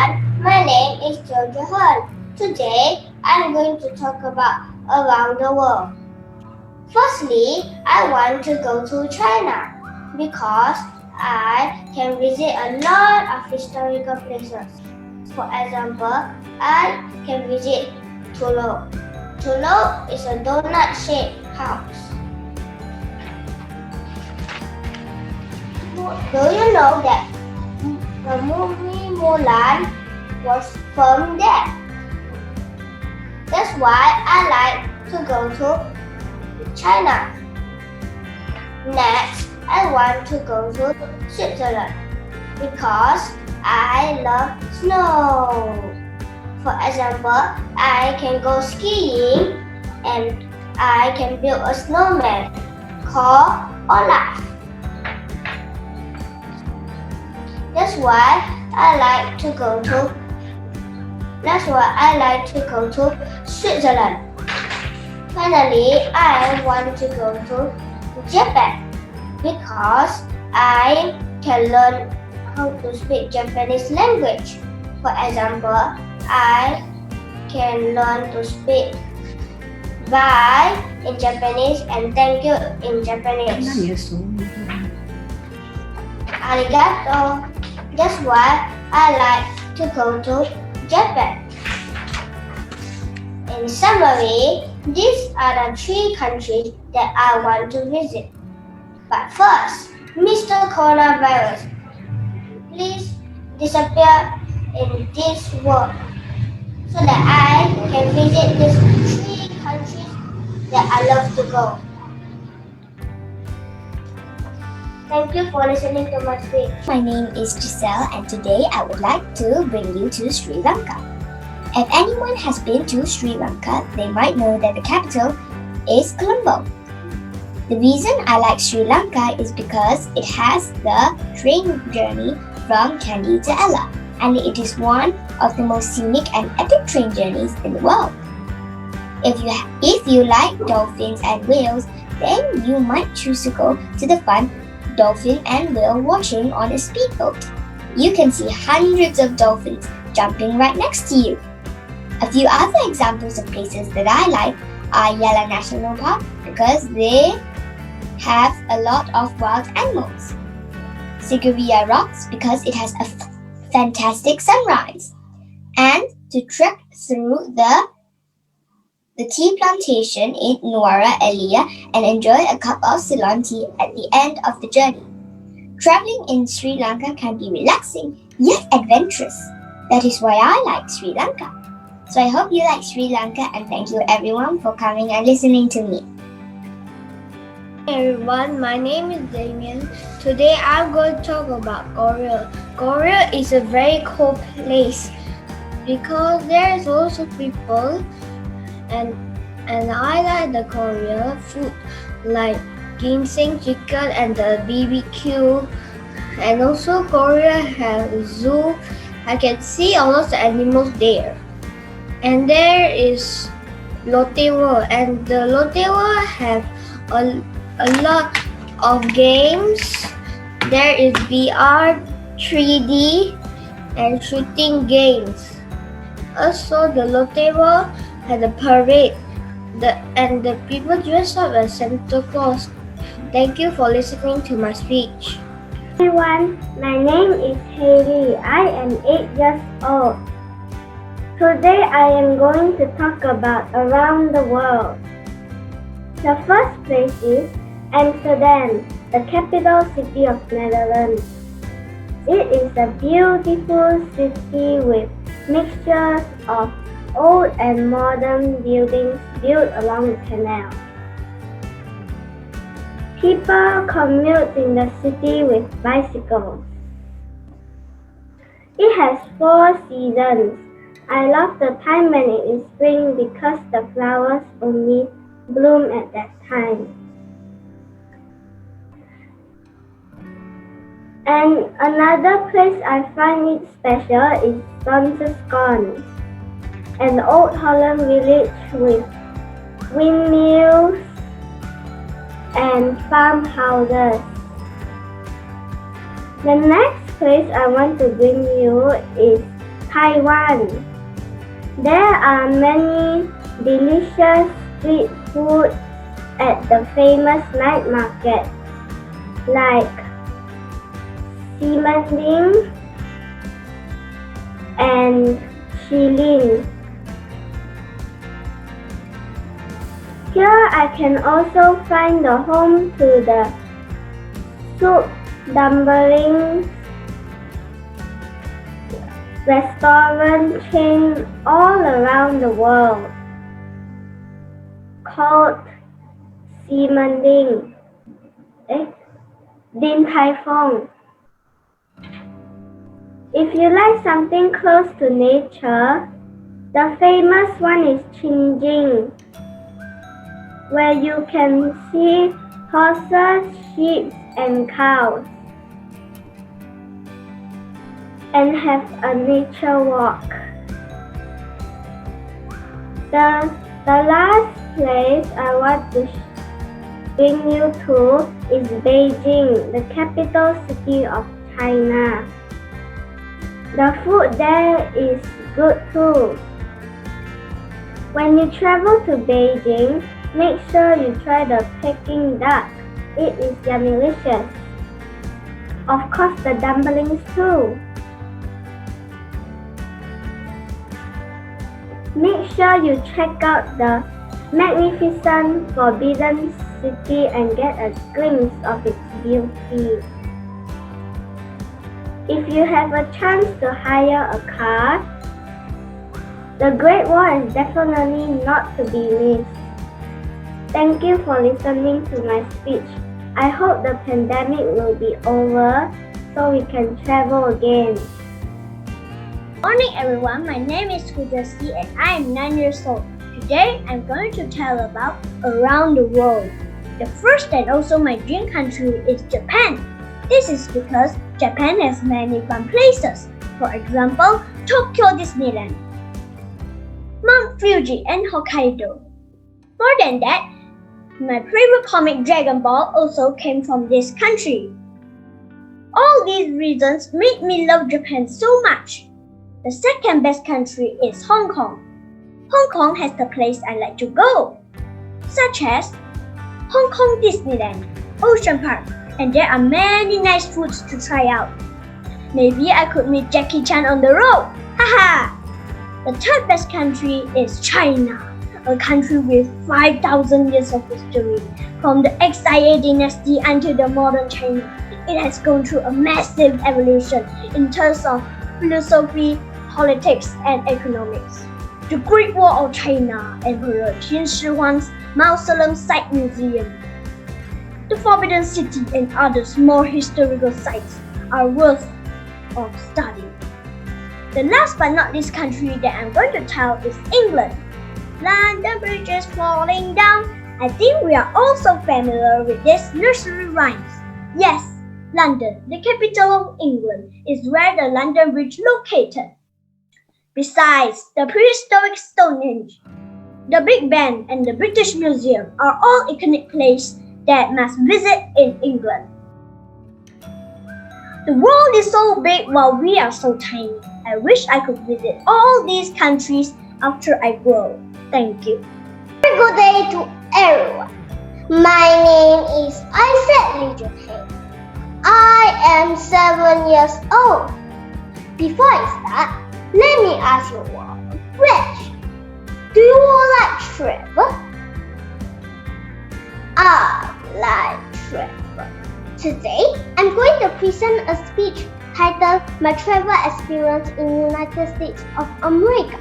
My name is Jojo. Today, I'm going to talk about around the world. Firstly, I want to go to China because I can visit a lot of historical places. For example, I can visit Tulu. Tulu is a donut-shaped house. Do you know that the movie Mulan was filmed there? That's why I like to go to China. Next, I want to go to Switzerland because I love snow. For example, I can go skiing and I can build a snowman called Olaf. That's why I like to go to Switzerland. Finally, I want to go to Japan because I can learn how to speak Japanese language. For example, I can learn to speak bye in Japanese and thank you in Japanese. Arigato. That's why I like to go to Japan. In summary, these are the 3 countries that I want to visit. But first, Mr. Coronavirus, please disappear in this world so that I can visit these 3 countries that I love to go. Thank you for listening to my speech. My name is Giselle and today I would like to bring you to Sri Lanka. If anyone has been to Sri Lanka, they might know that the capital is Colombo. The reason I like Sri Lanka is because it has the train journey from Kandy to Ella, and it is one of the most scenic and epic train journeys in the world. If you like dolphins and whales, then you might choose to go to the fun dolphin and whale watching on a speedboat. You can see hundreds of dolphins jumping right next to you. A few other examples of places that I like are Yala National Park because they have a lot of wild animals. Sigiriya Rocks because it has a fantastic sunrise. And to trek through the tea plantation in Nuwara Eliya and enjoy a cup of Ceylon tea at the end of the journey. Traveling in Sri Lanka can be relaxing yet adventurous. That is why I like Sri Lanka. So I hope you like Sri Lanka and thank you everyone for coming and listening to me. Hey everyone, my name is Damien. Today I'm going to talk about Korea. Korea is a very cool place because there is also people and I like the Korea food like ginseng chicken and the BBQ. And also Korea has a zoo. I can see all of the animals there. And there is Lotte World, and the Lotte World have a lot of games. There is VR, 3D, and shooting games. Also, the Lotte World had a parade, and the people dress up as Santa Claus. Thank you for listening to my speech. Everyone, my name is Haley. I am 8 years old. Today I am going to talk about around the world. The first place is Amsterdam, the capital city of Netherlands. It is a beautiful city with mixtures of old and modern buildings built along the canal. People commute in the city with bicycles. It has 4 seasons. I love the time when it is spring because the flowers only bloom at that time. And another place I find it special is Sonserskonde, an old Holland village with windmills and farmhouses. The next place I want to bring you is Taiwan. There are many delicious street foods at the famous night market like Ximending and Shilin. Here I can also find the home to the soup dumplings restaurant chain all around the world called Ximending, Din Tai Fung. If you like something close to nature, the famous one is Qingjing, where you can see horses, sheep, and cows, and have a nature walk. The last place I want to bring you to is Beijing, the capital city of China. The food there is good too. When you travel to Beijing, make sure you try the Peking duck. It is delicious. Of course, the dumplings too. Make sure you check out the magnificent Forbidden City and get a glimpse of its beauty. If you have a chance to hire a car, the Great Wall is definitely not to be missed. Thank you for listening to my speech. I hope the pandemic will be over so we can travel again. Morning everyone, my name is Kudasi and I am 9 years old. Today I'm going to tell about around the world. The first and also my dream country is Japan. This is because Japan has many fun places. For example, Tokyo Disneyland, Mount Fuji and Hokkaido. More than that, my favorite comic Dragon Ball also came from this country. All these reasons make me love Japan so much. The second best country is Hong Kong. Hong Kong has the place I like to go, such as Hong Kong Disneyland, Ocean Park, and there are many nice foods to try out. Maybe I could meet Jackie Chan on the road. Haha! The third best country is China, a country with 5,000 years of history. From the Xia dynasty until the modern China, it has gone through a massive evolution in terms of philosophy, politics, and economics. The Great Wall of China, Emperor Qin Shi Huang's Mausoleum Site Museum, the Forbidden City, and other small historical sites are worth of study. The last but not least country that I'm going to tell is England. London Bridge is falling down. I think we are also familiar with these nursery rhymes. Yes, London, the capital of England, is where the London Bridge is located. Besides, the prehistoric Stonehenge, the Big Ben, and the British Museum are all iconic places that must visit in England. The world is so big while we are so tiny. I wish I could visit all these countries after I grow. Thank you. Very good day to everyone. My name is Isaac Lee Jun-hei. I am 7 years old. Before I start, let me ask you one question. Do you like travel? I like travel. Today, I'm going to present a speech titled My Travel Experience in the United States of America.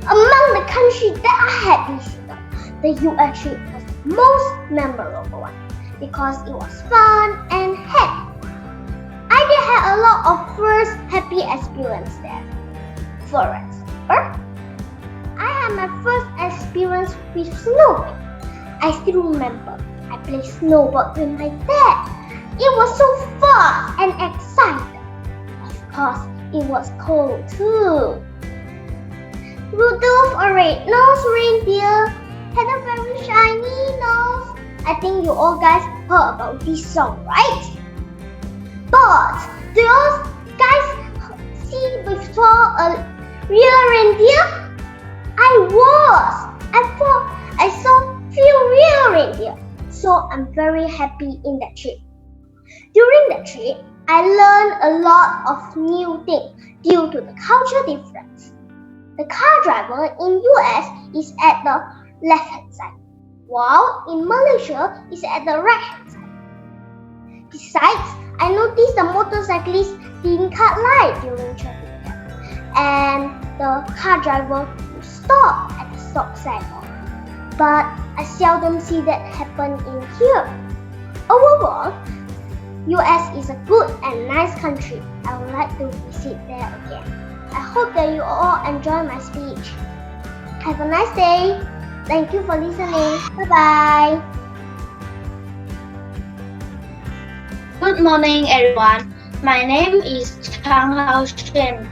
Among the countries that I had visited, the US was the most memorable one because it was fun and happy. I did have a lot of first happy experience there. For example, I had my first experience with snowboarding. I still remember I played snowboard with my dad. It was so fun and exciting. Of course, it was cold too. Rudolph, a red-nosed reindeer, had a very shiny nose. I think you all guys heard about this song, right? But do you guys see before a real reindeer? I saw few real reindeer. So I'm very happy in that trip. During the trip, I learned a lot of new things due to the culture difference. The car driver in US is at the left-hand side, while in Malaysia is at the right-hand side. Besides, I noticed the motorcyclists didn't cut light during traffic, and the car driver would stop at the stop sign. But I seldom see that happen in here. Overall, US is a good and nice country. I would like to visit there again. I hope that you all enjoy my speech. Have a nice day. Thank you for listening. Bye-bye. Good morning, everyone. My name is Chang Hao Shen.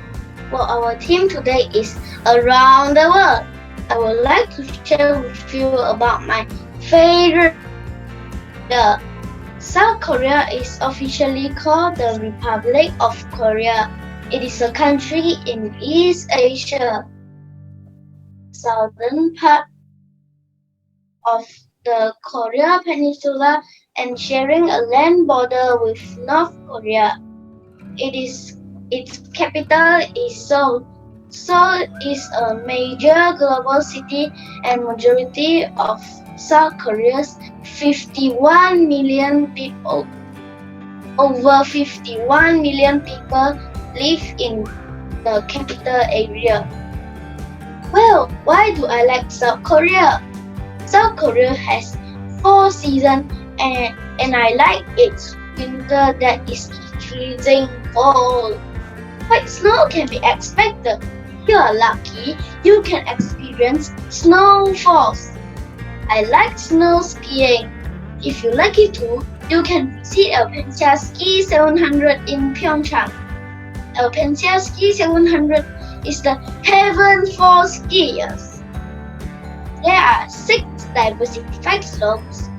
Well, our theme today is Around the World. I would like to share with you about my favorite. South Korea is officially called the Republic of Korea. It is a country in East Asia, southern part of the Korea Peninsula, and sharing a land border with North Korea. Its capital is Seoul. Seoul is a major global city, and majority of South Korea's 51 million people. Over 51 million people live in the capital area. Well, why do I like South Korea? South Korea has 4 seasons, and I like its winter that is freezing cold. But snow can be expected. You are lucky you can experience snowfalls. I like snow skiing. If you like it too, you can visit Alpensia Ski 700 in Pyeongchang. Alpensia Ski 700 is the heaven for skiers. There are 6 diversified slopes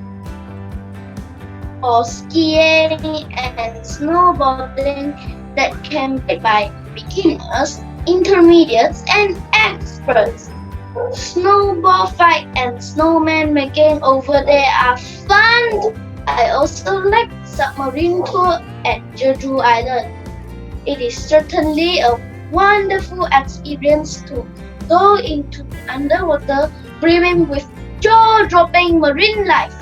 for skiing and snowboarding that can be by beginners, intermediates, and experts. Snowball fight and snowman making over there are fun. I also like submarine tour at Jeju Island. It is certainly a wonderful experience to go into underwater brimming with jaw-dropping marine life,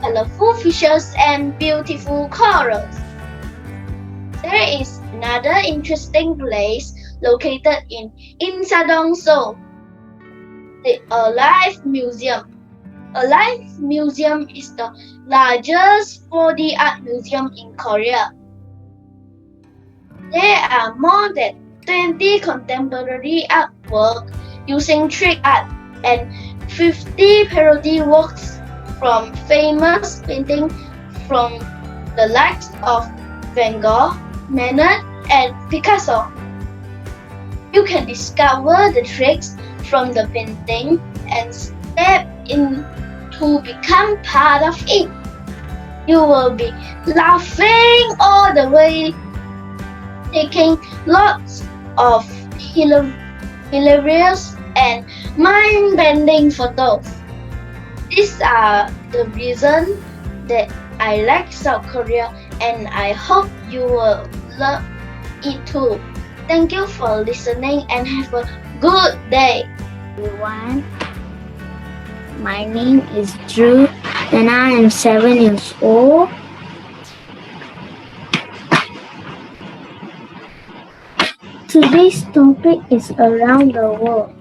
colorful fishes, and beautiful corals. There is another interesting place located in Insadong, Seoul, the Alive Museum. Alive Museum is the largest 4D art museum in Korea. There are more than 20 contemporary artworks using trick art and 50 parody works from famous paintings from the likes of Van Gogh, Manet, and Picasso. You can discover the tricks from the painting and step in to become part of it. You will be laughing all the way, taking lots of hilarious and mind-bending photos. These are the reasons that I like South Korea, and I hope you will love it too. Thank you for listening and have a good day. Everyone, my name is Drew and I am 7 years old. Today's topic is around the world.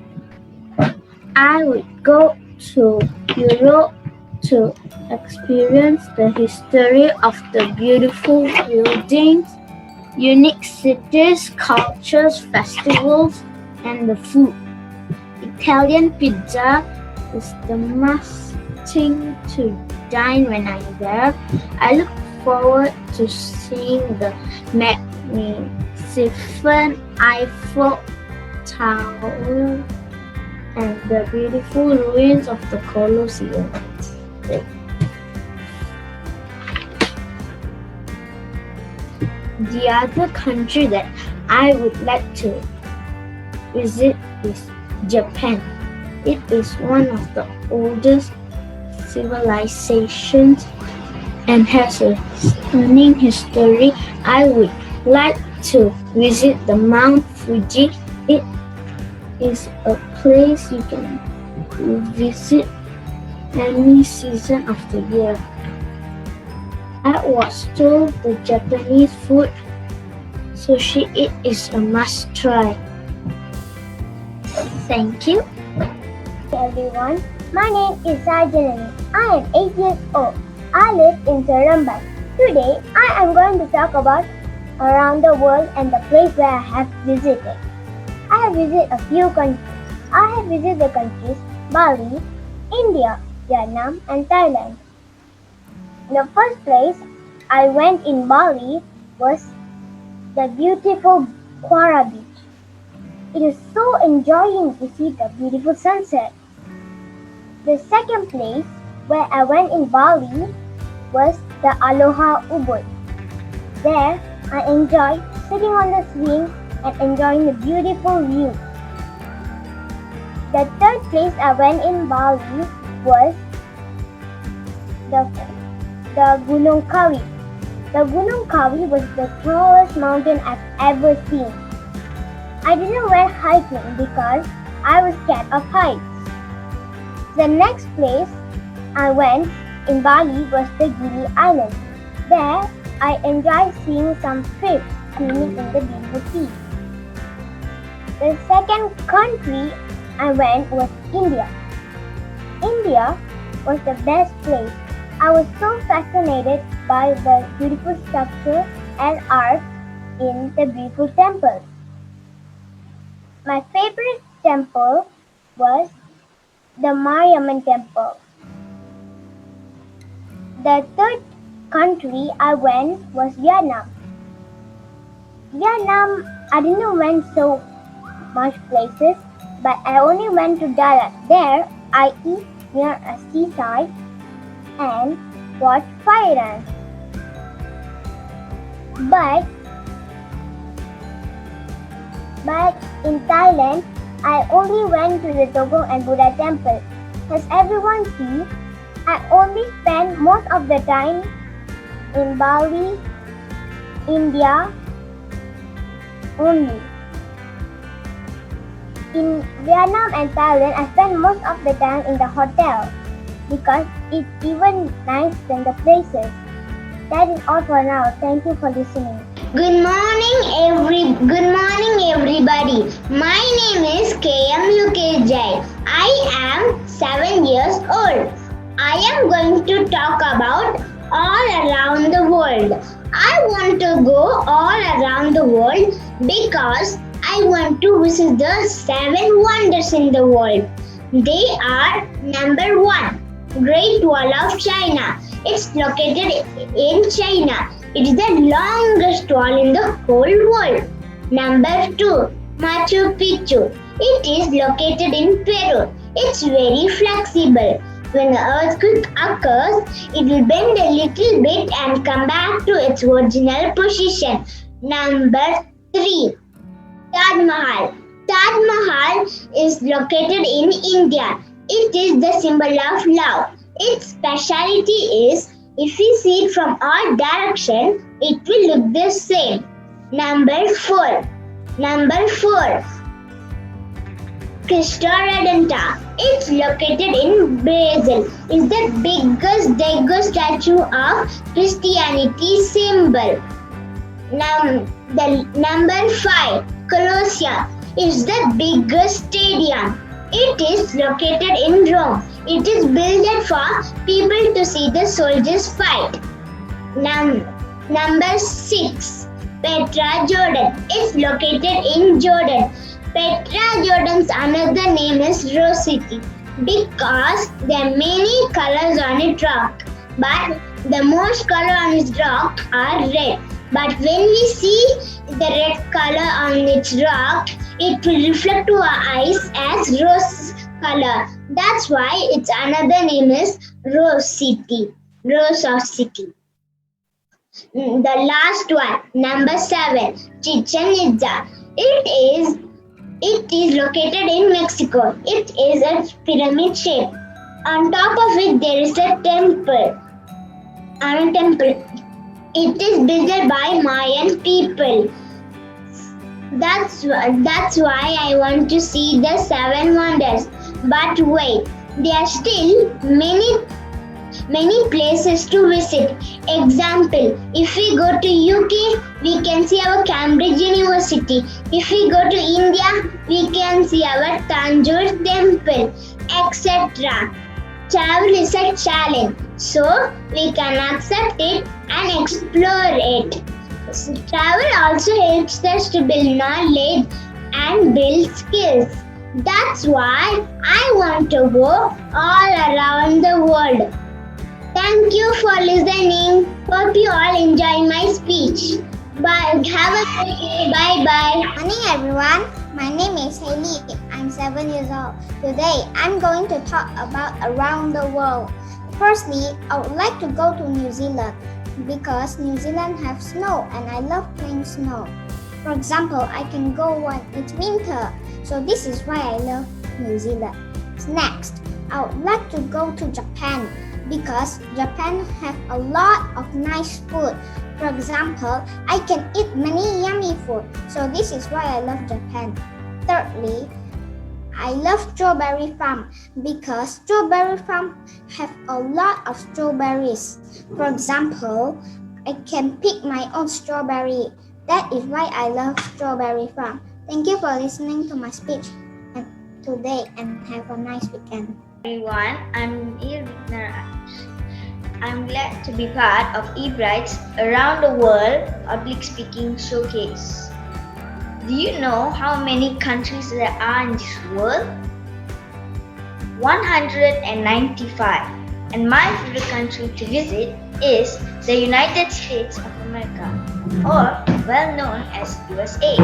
I would go to Europe to experience the history of the beautiful buildings, unique cities, cultures, festivals, and the food. Italian pizza is the must thing to dine when I'm there. I look forward to seeing the magnificent Eiffel Tower and the beautiful ruins of the Colosseum. The other country that I would like to visit is Japan. It is one of the oldest civilizations and has a stunning history. I would like to visit the Mount Fuji. It is a place you can visit any season of the year. I was told the Japanese food sushi it is a must try. Thank you. Hey everyone, my name is Sarjanani. I am 8 years old. I live in Seremban. Today, I am going to talk about around the world and the place where I have visited. I have visited a few countries. I have visited the countries Bali, India, Vietnam, and Thailand. The first place I went in Bali was the beautiful Quara Beach. It is so enjoying to see the beautiful sunset. The second place where I went in Bali was the Aloha Ubud. There, I enjoyed sitting on the swing and enjoying the beautiful view. The third place I went in Bali was the Gunung Kawi. The Gunung Kawi was the tallest mountain I've ever seen. I didn't went hiking because I was scared of heights. The next place I went in Bali was the Gili Island. There, I enjoyed seeing some fish swimming in the beautiful sea. The second country I went was India. India was the best place. I was so fascinated by the beautiful structure and art in the beautiful temples. My favorite temple was the Mariamman temple. The third country I went was Vietnam. Vietnam, I didn't went so much places, but I only went to Dalat. There, I eat near a seaside and watch fire dance. But in Thailand, I only went to the Togong and Buddha temple. As everyone sees, I only spend most of the time in Bali, India only. In Vietnam and Thailand, I spend most of the time in the hotel because it's even nicer than the places. That is all for now. Thank you for listening. Good morning, everybody. My name is KM Lukejai. I am 7 years old. I am going to talk about all around the world. I want to go all around the world because I want to visit the 7 wonders in the world. They are number 1, Great Wall of China. It's located in China. It is the longest wall in the whole world. Number 2, Machu Picchu. It is located in Peru. It's very flexible. When an earthquake occurs, it will bend a little bit and come back to its original position. Number 3, Taj Mahal. Taj Mahal is located in India. It is the symbol of love. Its speciality is if we see it from all directions, it will look the same. Number 4, Cristo Redentor. It's located in Brazil. It's the biggest Dago statue of Christianity symbol. Number 5, Colosseum. It's the biggest stadium. It is located in Rome. It is built for people to see the soldiers fight. Number 6, Petra, Jordan. It's located in Jordan. Petra, Jordan's another name is Rose City because there are many colors on its rock. But the most color on its rock are red. But when we see the red color on its rock, it will reflect to our eyes as rose color. That's why its another name is Rose City, Rose of City. The last one, number 7, Chichen Itza. It is located in Mexico. It is a pyramid shape. On top of it, there is a temple. It is built by Mayan people. That's why I want to see the 7 wonders. But wait, there are still many places to visit. Example, if we go to UK, we can see our Cambridge University. If we go to India, we can see our Tanjore temple, etc. Travel is a challenge, so we can accept it and explore it. Travel also helps us to build knowledge and build skills. That's why I want to go all around the world. Thank you for listening. Hope you all enjoy my speech. Bye. Have a good day. Bye-bye. Morning everyone, my name is Haley. I'm 7 years old. Today I'm going to talk about around the world. Firstly, I would like to go to New Zealand because New Zealand have snow and I love playing snow. For example, I can go when it's winter. So this is why I love New Zealand. Next, I would like to go to Japan because Japan have a lot of nice food. For example, I can eat many yummy food. So this is why I love Japan. Thirdly, I love strawberry farm because strawberry farm have a lot of strawberries. For example, I can pick my own strawberry. That is why I love strawberry farm. Thank you for listening to my speech today and have a nice weekend. Everyone, I'm eBright. I'm glad to be part of eBright's Around the World Public Speaking Showcase. Do you know how many countries there are in this world? 195. And my favorite country to visit is the United States of America, or well known as USA.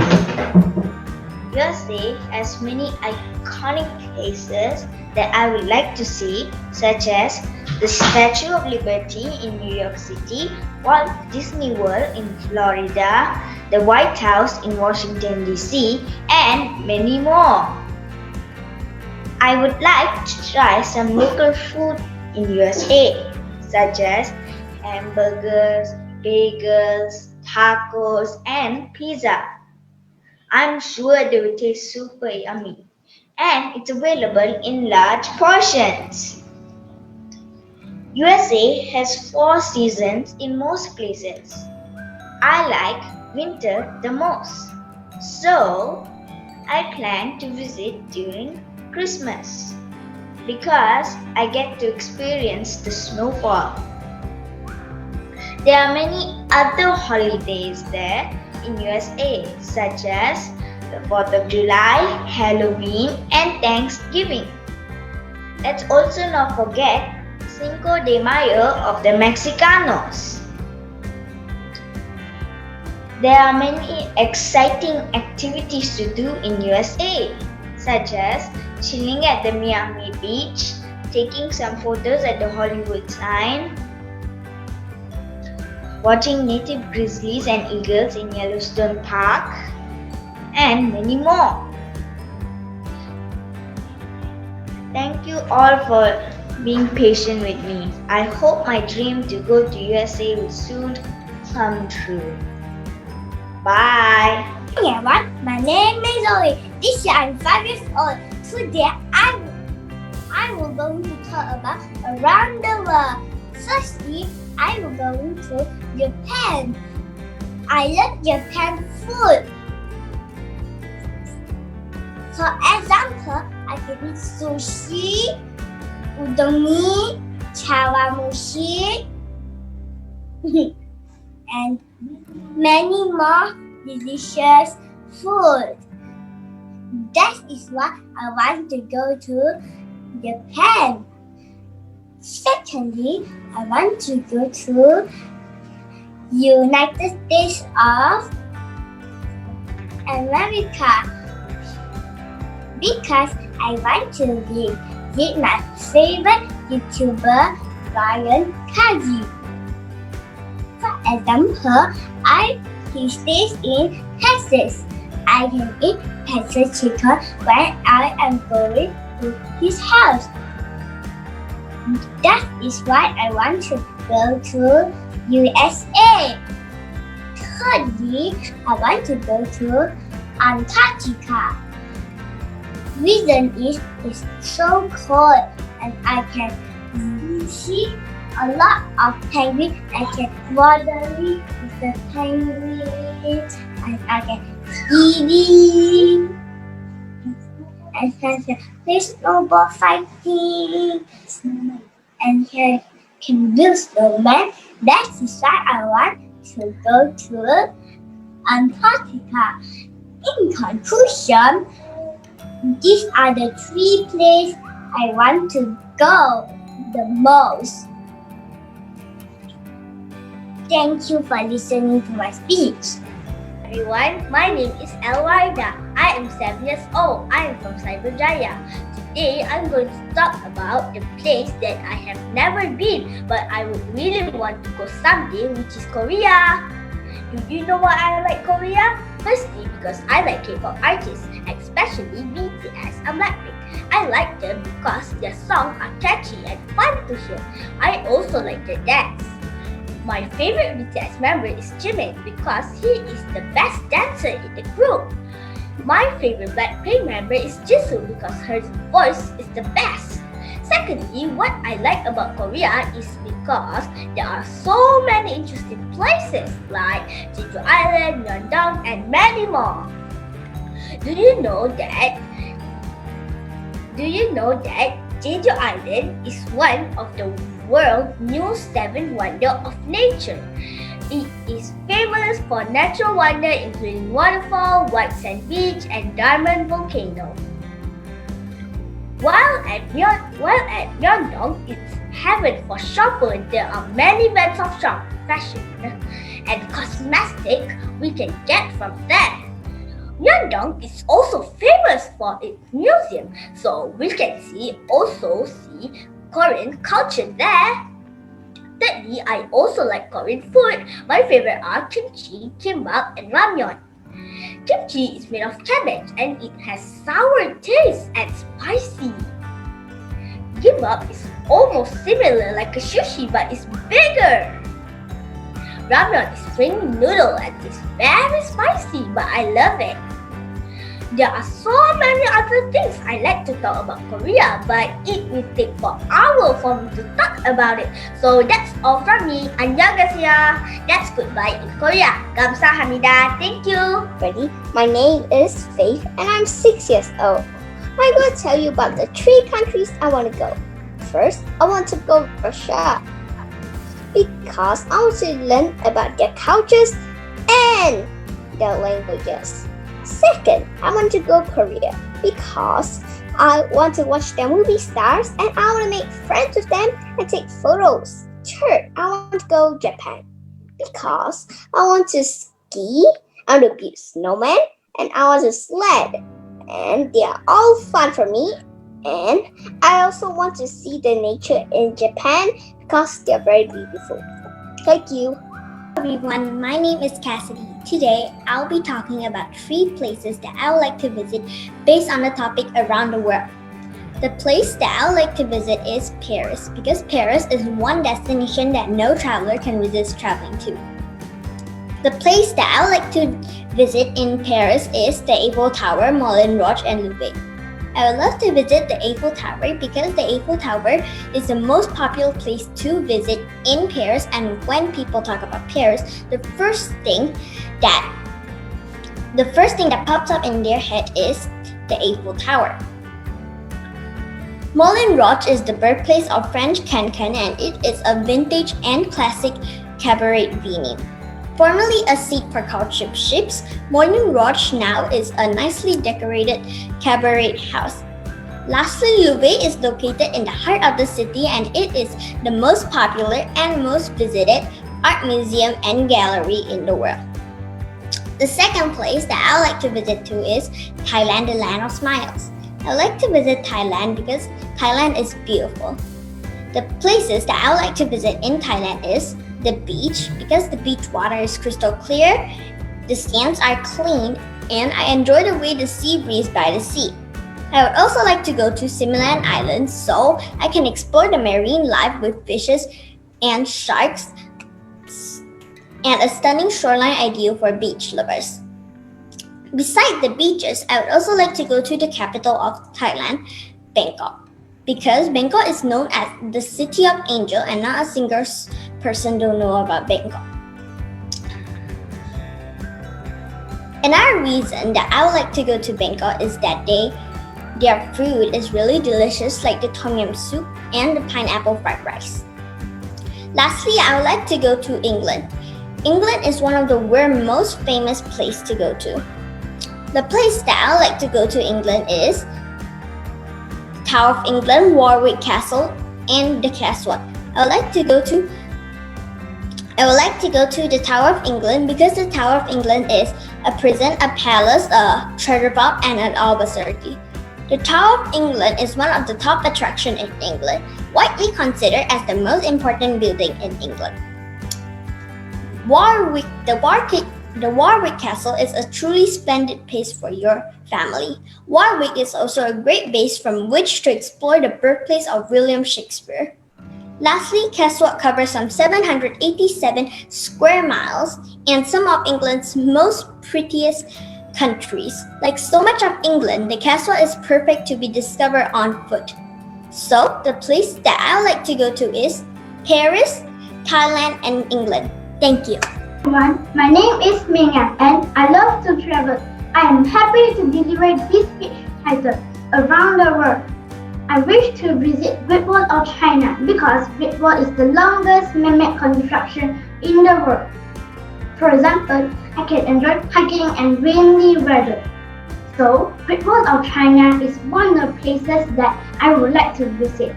USA has many iconic places that I would like to see, such as the Statue of Liberty in New York City, Walt Disney World in Florida, the White House in Washington DC, and many more. I would like to try some local food in USA, such as hamburgers, bagels, tacos, and pizza. I'm sure they will taste super yummy, and it's available in large portions. USA has 4 seasons in most places. I like winter the most, so I plan to visit during Christmas because I get to experience the snowfall. There are many other holidays there in USA, such as the 4th of July, Halloween, and Thanksgiving. Let's also not forget Cinco de Mayo of the Mexicanos. There are many exciting activities to do in USA, such as chilling at the Miami Beach, taking some photos at the Hollywood sign, watching native grizzlies and eagles in Yellowstone Park, and many more. Thank you all for being patient with me. I hope my dream to go to USA will soon come true. Bye! Hi everyone, my name is Zoe. This year I'm 5 years old. Today I will going to talk about around the world. Firstly, I will going to Japan. I love Japan food. For example, I can eat sushi, udon, chawamushi, and many more delicious food. That is why I want to go to Japan. Secondly, I want to go to United States of America because I want to visit my favorite YouTuber, Ryan Kaji. For example, he stays in Texas. I can eat Texas chicken when I am going to his house. That is why I want to go to USA. Thirdly, I want to go to Antarctica. Reason is it's so cold and I can see a lot of penguins. I can water with the penguins and I can eat it. And there's snowball fighting and here can build snowman. That is why I want to go to Antarctica. In conclusion, these are the 3 places I want to go the most. Thank you for listening to my speech. Everyone, my name is Elwarda. I am 7 years old. I am from Cyberjaya. Today, I'm going to talk about the place that I have never been, but I would really want to go someday, which is Korea. Do you know why I like Korea? Firstly, because I like K-pop artists, especially BTS and Blackpink. I like them because their songs are catchy and fun to hear. I also like their dance. My favorite BTS member is Jimin because he is the best dancer in the group. My favorite Blackpink member is Jisoo because her voice is the best. Secondly, what I like about Korea is because there are so many interesting places like Jeju Island, Myeongdong, and many more. Do you know that Jeju Island is one of the world's new 7 wonders of nature? It is famous for natural wonders including waterfall, white sand beach, and diamond volcano. While at Myeongdong, it's heaven for shoppers. There are many brands of shop, fashion, and cosmetic we can get from there. Myeongdong is also famous for its museum, so we can also see Korean culture there. Thirdly, I also like Korean food. My favorite are kimchi, kimbap, and ramyeon. Kimchi is made of cabbage and it has sour taste and spicy. Kimbap is almost similar like a sushi but it's bigger. Ramyeon is spring noodle and it's very spicy but I love it. There are so many other things I like to talk about Korea, but it will take 4 hours for me to talk about it. So that's all from me. 안녕하세요. That's goodbye in Korea. 감사합니다. Thank you. Ready? My name is Faith and I'm 6 years old. I'm going to tell you about the 3 countries I want to go. First, I want to go Russia because I want to learn about their cultures and their languages. Second, I want to go Korea because I want to watch their movie stars and I want to make friends with them and take photos. Third, I want to go Japan because I want to ski, I want to build snowman, and I want to sled. And they are all fun for me. And I also want to see the nature in Japan because they are very beautiful. Thank you. Everyone, my name is Cassidy. Today, I'll be talking about 3 places that I would like to visit based on the topic around the world. The place that I would like to visit is Paris because Paris is one destination that no traveler can resist traveling to. The place that I would like to visit in Paris is the Eiffel Tower, Moulin Rouge, and Louvre. I would love to visit the Eiffel Tower because the Eiffel Tower is the most popular place to visit in Paris, and when people talk about Paris, the first thing that pops up in their head is the Eiffel Tower. Moulin Rouge is the birthplace of French cancan and it is a vintage and classic cabaret venue. Formerly a seat for courtship ships, Moulin Rouge now is a nicely decorated cabaret house. Lastly, Louvre is located in the heart of the city and it is the most popular and most visited art museum and gallery in the world. The second place that I like to visit to is Thailand, the land of smiles. I like to visit Thailand because Thailand is beautiful. The places that I like to visit in Thailand is The beach, because the beach water is crystal clear, the sands are clean, and I enjoy the way the sea breeze by the sea. I would also like to go to Similan Island so I can explore the marine life with fishes and sharks and a stunning shoreline ideal for beach lovers. Besides the beaches, I would also like to go to the capital of Thailand, Bangkok, because Bangkok is known as the City of Angel and not a single person don't know about Bangkok. Another reason that I would like to go to Bangkok is that their food is really delicious, like the tom yum soup and the pineapple fried rice. Lastly, I would like to go to England. England is one of the world's most famous places to go to. The place that I would like to go to England is Tower of England, Warwick Castle, and the Castle. I would like to go to the Tower of England because the Tower of England is a prison, a palace, a treasure vault, and an observatory. The Tower of England is one of the top attractions in England, widely considered as the most important building in England. The Warwick Castle is a truly splendid place for your family. Warwick is also a great base from which to explore the birthplace of William Shakespeare. Lastly, Castle covers some 787 square miles and some of England's most prettiest countries. Like so much of England, the castle is perfect to be discovered on foot. So, the place that I like to go to is Paris, Thailand, and England. Thank you. Everyone, my name is Minga and I love to travel. I am happy to deliver this speech titled Around the World. I wish to visit Great Wall of China because Great Wall is the longest man-made construction in the world. For example, I can enjoy hiking and rainy weather. So, Great Wall of China is one of the places that I would like to visit.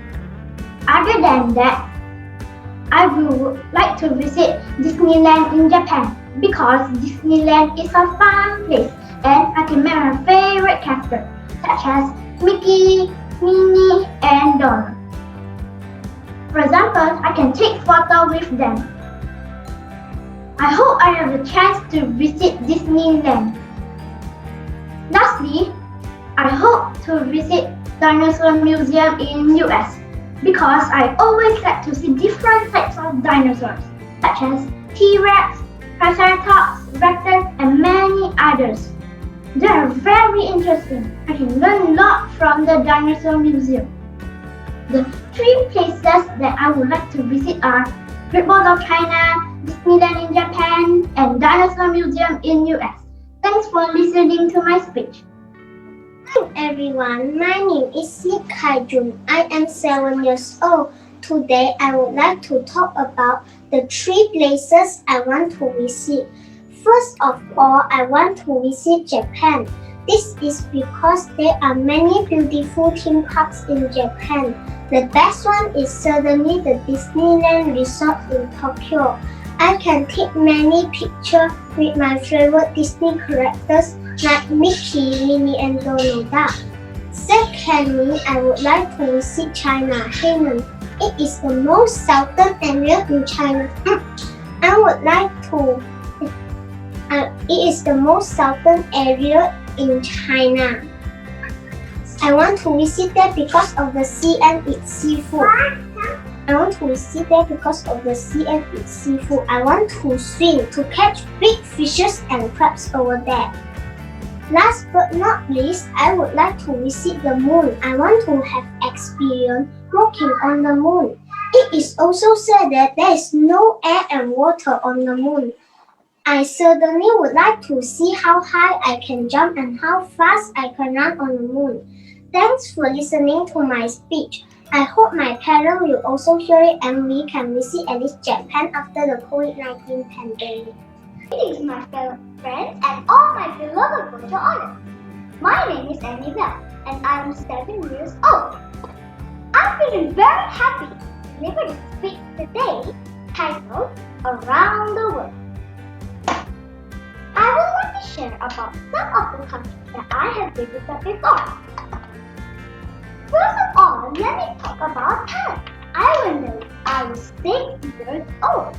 Other than that, I would like to visit Disneyland in Japan because Disneyland is a fun place and I can meet my favorite characters such as Mickey, Minnie, and Donald. For example, I can take photos with them. I hope I have a chance to visit Disneyland. Lastly, I hope to visit Dinosaur Museum in US because I always like to see different types of dinosaurs such as T-Rex, Triceratops, Raptor, and many others. They are very interesting. I can learn a lot from the Dinosaur Museum. The three places that I would like to visit are Great Wall of China, Disneyland in Japan, and Dinosaur Museum in US. Thanks for listening to my speech. Hi everyone, my name is Lee Kai-jun. I am 7 years old. Today I would like to talk about the three places I want to visit. First of all, I want to visit Japan. This is because there are many beautiful theme parks in Japan. The best one is certainly the Disneyland Resort in Tokyo. I can take many pictures with my favorite Disney characters like Mickey, Minnie, and Donald Duck. Secondly, I would like to visit China, Hainan. It is the most southern area in China. It is the most southern area in China. I want to visit there because of the sea and its seafood. I want to visit there because of the sea and its seafood. I want to swim to catch big fishes and crabs over there. Last but not least, I would like to visit the moon. I want to have experience walking on the moon. It is also said that there is no air and water on the moon. I certainly would like to see how high I can jump and how fast I can run on the moon. Thanks for listening to my speech. I hope my parents will also hear it and we can visit at least Japan after the COVID-19 pandemic. Greetings, my fellow friends and all my beloved virtual audience. My name is Annabelle and I am 7 years old. I'm feeling very happy to deliver this speech today titled Around the World. I would like to share about some of the countries that I have visited before. First of all, let me talk about Thailand. I was 6 years old.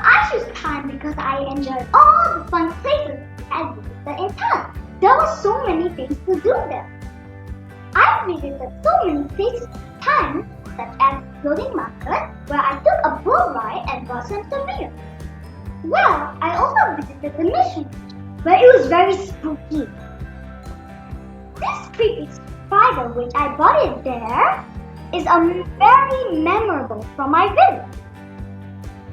I choose Thailand because I enjoyed all the fun places I visited in Thailand. There were so many things to do there. I visited so many places in Thailand, such as floating market, where I took a boat ride and bought some souvenirs. Well, I also visited the mission, where it was very spooky. This creepy spider which I bought it there is very memorable from my visit.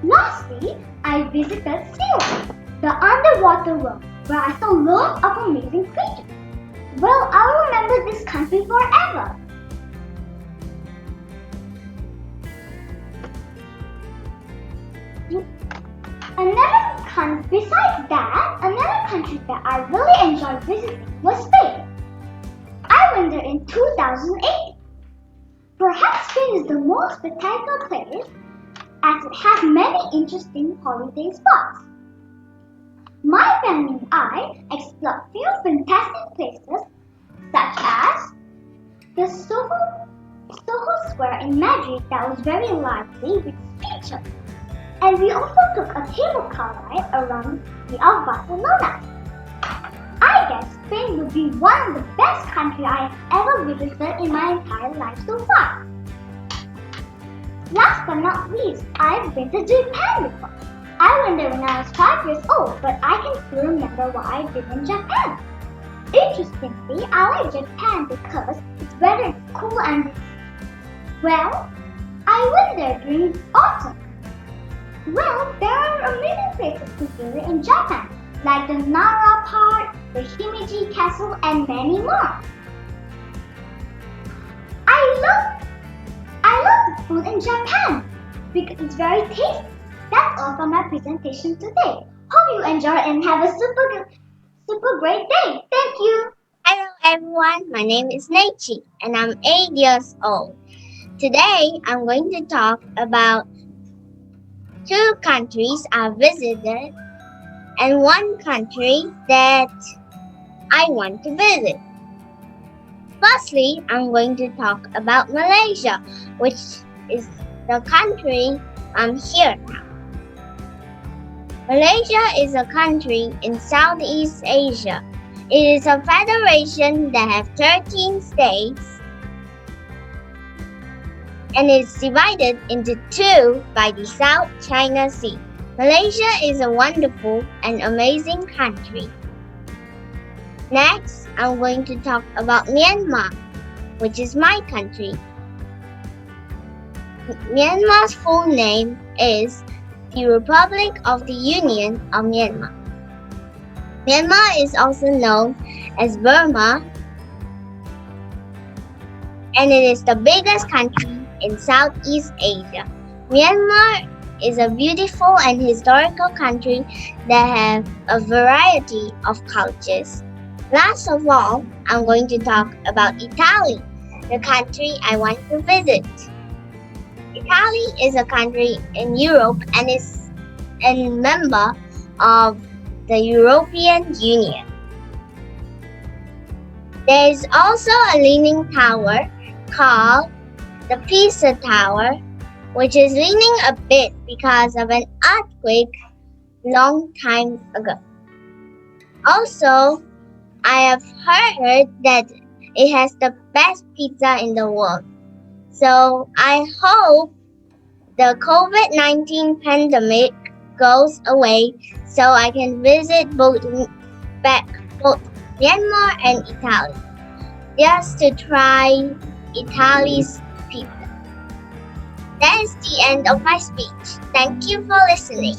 Lastly, I visited Seoul, the underwater world, where I saw lots of amazing creatures. Well, I'll remember this country forever. Besides that, another country that I really enjoyed visiting was Spain. I went there in 2008. Perhaps Spain is the most spectacular place as it has many interesting holiday spots. My family and I explored few fantastic places such as the Soho Square in Madrid that was very lively with speeches. And we also took a cable car ride around the of Barcelona. I guess Spain would be one of the best countries I have ever visited in my entire life so far. Last but not least, I've been to Japan before. I went there when I was 5 years old, but I can still remember what I did in Japan. Interestingly, I like Japan because its weather is cool and well, I went there during autumn. Well, there are amazing places to visit in Japan, like the Nara Park, the Himeji Castle, and many more. I love the food in Japan because it's very tasty. That's all for my presentation today. Hope you enjoy and have a super great day. Thank you. Hello everyone, my name is Neichi and I'm 8 years old. Today I'm going to talk about 2 countries I visited and 1 country that I want to visit. Firstly, I'm going to talk about Malaysia, which is the country I'm here now. Malaysia is a country in Southeast Asia. It is a federation that has 13 states and is divided into 2 by the South China Sea. Malaysia is a wonderful and amazing country. Next, I'm going to talk about Myanmar, which is my country. Myanmar's full name is the Republic of the Union of Myanmar. Myanmar is also known as Burma, and it is the biggest country in Southeast Asia. Myanmar is a beautiful and historical country that has a variety of cultures. Last of all, I'm going to talk about Italy, the country I want to visit. Italy is a country in Europe and is a member of the European Union. There is also a leaning tower called the Pisa Tower, which is leaning a bit because of an earthquake long time ago. Also, I have heard that it has the best pizza in the world. So I hope the COVID-19 pandemic goes away so I can visit both Myanmar and Italy just to try Italy's pizza. That is the end of my speech. Thank you for listening.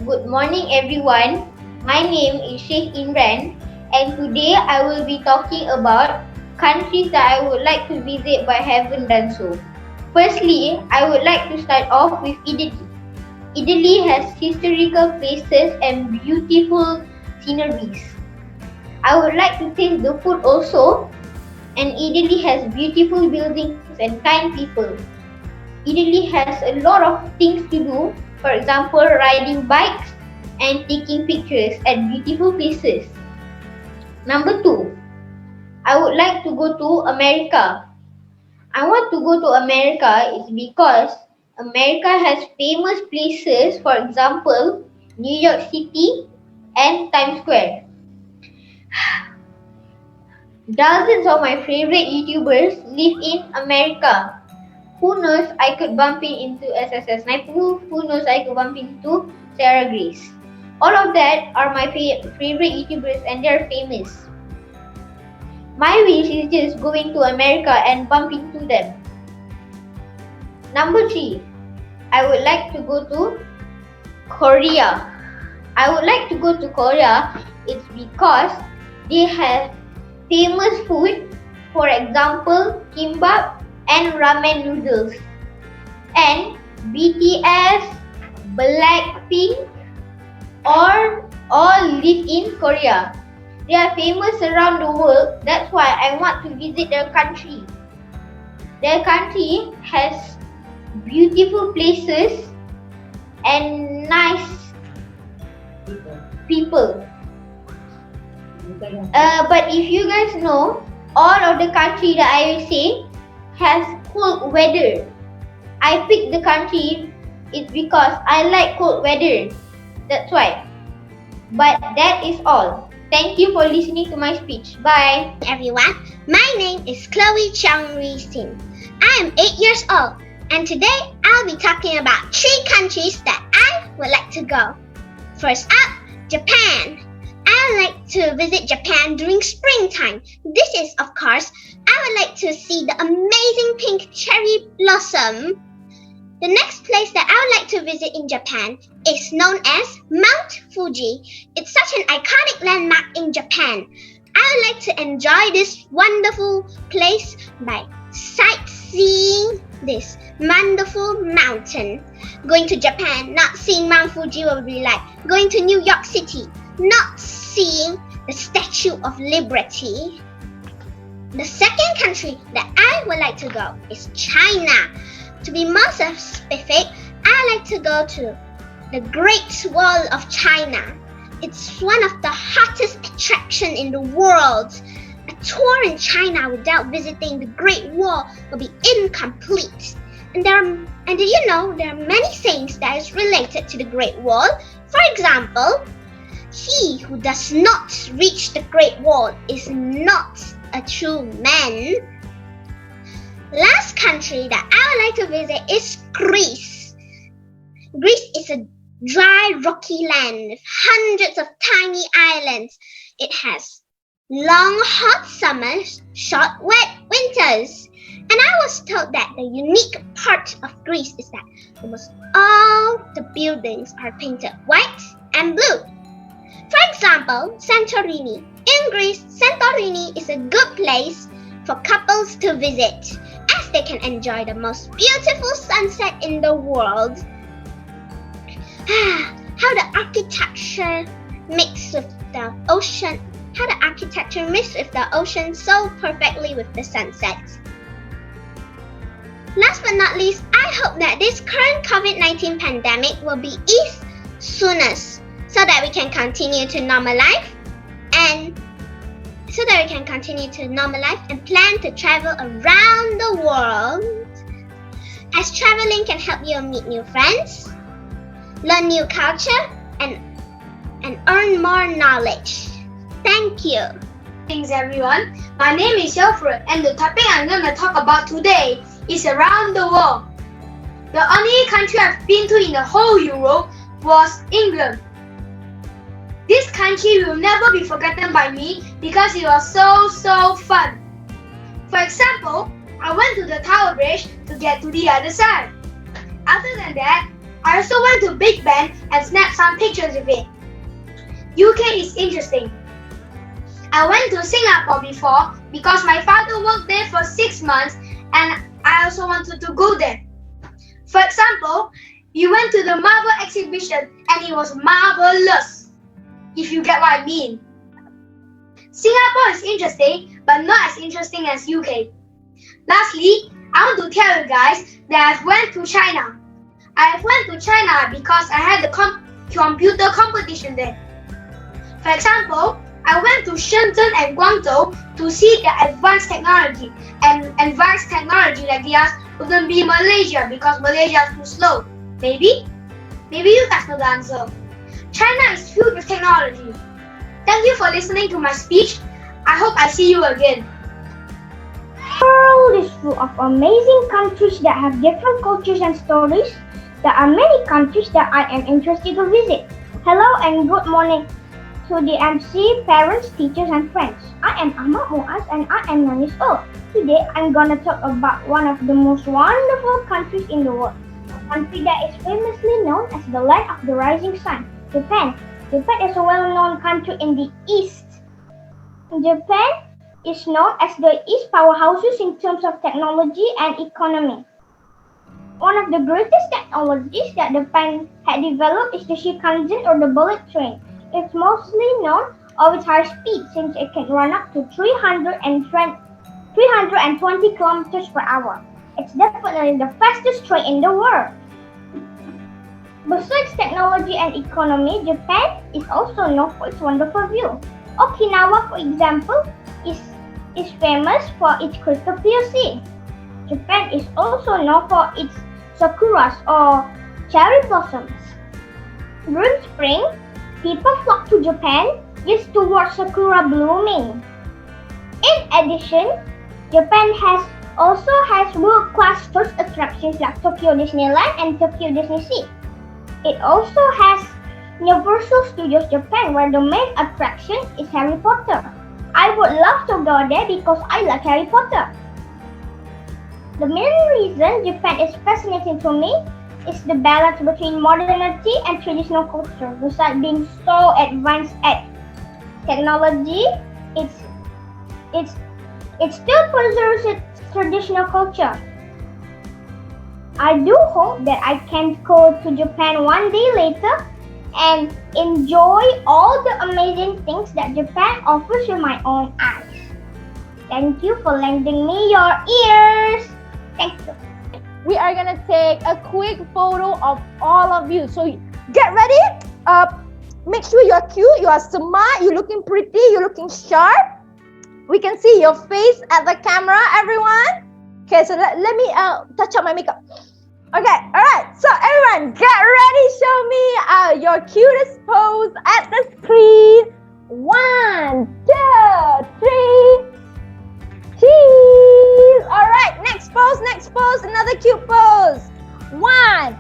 Good morning everyone. My name is Sheikh Imran and today I will be talking about countries that I would like to visit but haven't done so. Firstly, I would like to start off with Italy. Italy has historical places and beautiful sceneries. I would like to taste the food also, and Italy has beautiful buildings and kind people. Italy has a lot of things to do, for example, riding bikes and taking pictures at beautiful places. Number 2, I would like to go to America. I want to go to America is because America has famous places, for example, New York City and Times Square. Dozens of my favorite YouTubers live in America. Who knows, I could bump into SSS Sniper. Who knows, I could bump into Sarah Grace. All of that are my favorite YouTubers and they're famous. My wish is just going to America and bump into them. Number 3, I would like to go to Korea. I would like to go to Korea. It's because they have famous food, for example, kimbap and ramen noodles. And BTS, Blackpink, all live in Korea. They are famous around the world. That's why I want to visit their country. Their country has beautiful places and nice people. But if you guys know, all of the country that I will say has cold weather. I picked the country it's because I like cold weather. That's why. But that is all. Thank you for listening to my speech. Bye. Everyone, my name is Chloe Chung Ree Sin. I am 8 years old, and today I'll be talking about 3 countries that I would like to go. First up, Japan. I would like to visit Japan during springtime. This is, of course, I would like to see the amazing pink cherry blossom. The next place that I would like to visit in Japan is known as Mount Fuji. It's such an iconic landmark in Japan. I would like to enjoy this wonderful place by sightseeing this wonderful mountain. Going to Japan, not seeing Mount Fuji will be like going to New York City, not seeing the Statue of Liberty. The second country that I would like to go is China. To be more specific, I like to go to the Great Wall of China. It's one of the hottest attractions in the world. A tour in China without visiting the Great Wall will be incomplete. And do you know there are many things that is related to the Great Wall? For example, he who does not reach the Great Wall is not a true man. Last country that I would like to visit is Greece. Greece is a dry, rocky land with hundreds of tiny islands. It has long, hot summers, short, wet winters. And I was told that the unique part of Greece is that almost all the buildings are painted white and blue. For example, Santorini. In Greece, Santorini is a good place for couples to visit, as they can enjoy the most beautiful sunset in the world. How the architecture mixes with the ocean. How the architecture mixes with the ocean so perfectly with the sunset. Last but not least, I hope that this current COVID-19 pandemic will be eased soonest, so that we can continue to normal life and plan to travel around the world, as traveling can help you meet new friends, learn new culture, and earn more knowledge. Thank you. Greetings everyone, my name is Alfred and the topic I'm going to talk about today is around the world. The only country I've been to in the whole Europe was England. This country will never be forgotten by me because it was so fun. For example, I went to the Tower Bridge to get to the other side. Other than that, I also went to Big Ben and snapped some pictures of it. UK is interesting. I went to Singapore before because my father worked there for 6 months and I also wanted to go there. For example, we went to the Marvel exhibition and it was marvelous, if you get what I mean. Singapore is interesting, but not as interesting as UK. Lastly, I want to tell you guys that I went to China. I went to China because I had the computer competition there. For example, I went to Shenzhen and Guangzhou to see the advanced technology. And advanced technology like theirs wouldn't be Malaysia because Malaysia is too slow. Maybe? Maybe you guys know the answer. China is filled with technology. Thank you for listening to my speech. I hope I see you again. The world is full of amazing countries that have different cultures and stories. There are many countries that I am interested to visit. Hello and good morning to the MC, parents, teachers and friends. I am Ahmad Muaz and I am 9 years old. Today I'm gonna talk about one of the most wonderful countries in the world. A country that is famously known as the land of the rising sun, Japan. Japan is a well-known country in the East. Japan is known as the East powerhouses in terms of technology and economy. One of the greatest technologies that Japan had developed is the Shinkansen or the bullet train. It's mostly known of its high speed since it can run up to 320 kilometers per hour. It's definitely the fastest train in the world. Besides technology and economy, Japan is also known for its wonderful view. Okinawa, for example, is famous for its crystal clear sea. Japan is also known for its sakuras or cherry blossoms. During spring, people flock to Japan just to watch sakura blooming. In addition, Japan also has world-class tourist attractions like Tokyo Disneyland and Tokyo Disney Sea. It also has Universal Studios Japan, where the main attraction is Harry Potter. I would love to go there because I like Harry Potter. The main reason Japan is fascinating to me is the balance between modernity and traditional culture. Besides being so advanced at technology, it still preserves its traditional culture. I do hope that I can go to Japan one day later and enjoy all the amazing things that Japan offers with my own eyes. Thank you for lending me your ears. Thank you. We are gonna take a quick photo of all of you. So get ready. Make sure you're cute, you are smart, you're looking pretty, you're looking sharp. We can see your face at the camera, everyone. Okay, so let me touch up my makeup. Okay, alright, so everyone get ready, show me your cutest pose at the screen. 1, 2, 3. Cheese! Alright, next pose, another cute pose. 1,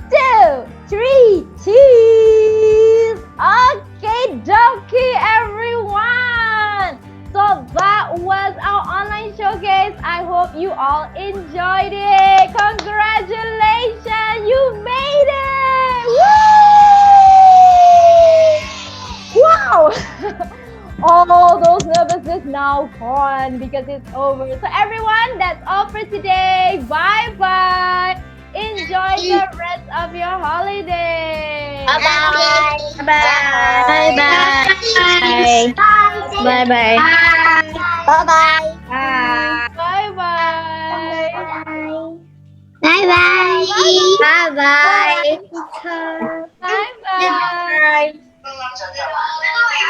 2, 3, cheese! Okay, dokie, everyone! So that was our online showcase. I hope you all enjoyed it. Congratulations, you made it! Woo! Wow! All those nervousness now gone because it's over. So everyone, that's all for today. Bye-bye. Enjoy the rest of your holiday. Bye-bye. Bye bye. Bye bye. Bye-bye. Bye-bye. Bye-bye. Bye bye. Bye-bye.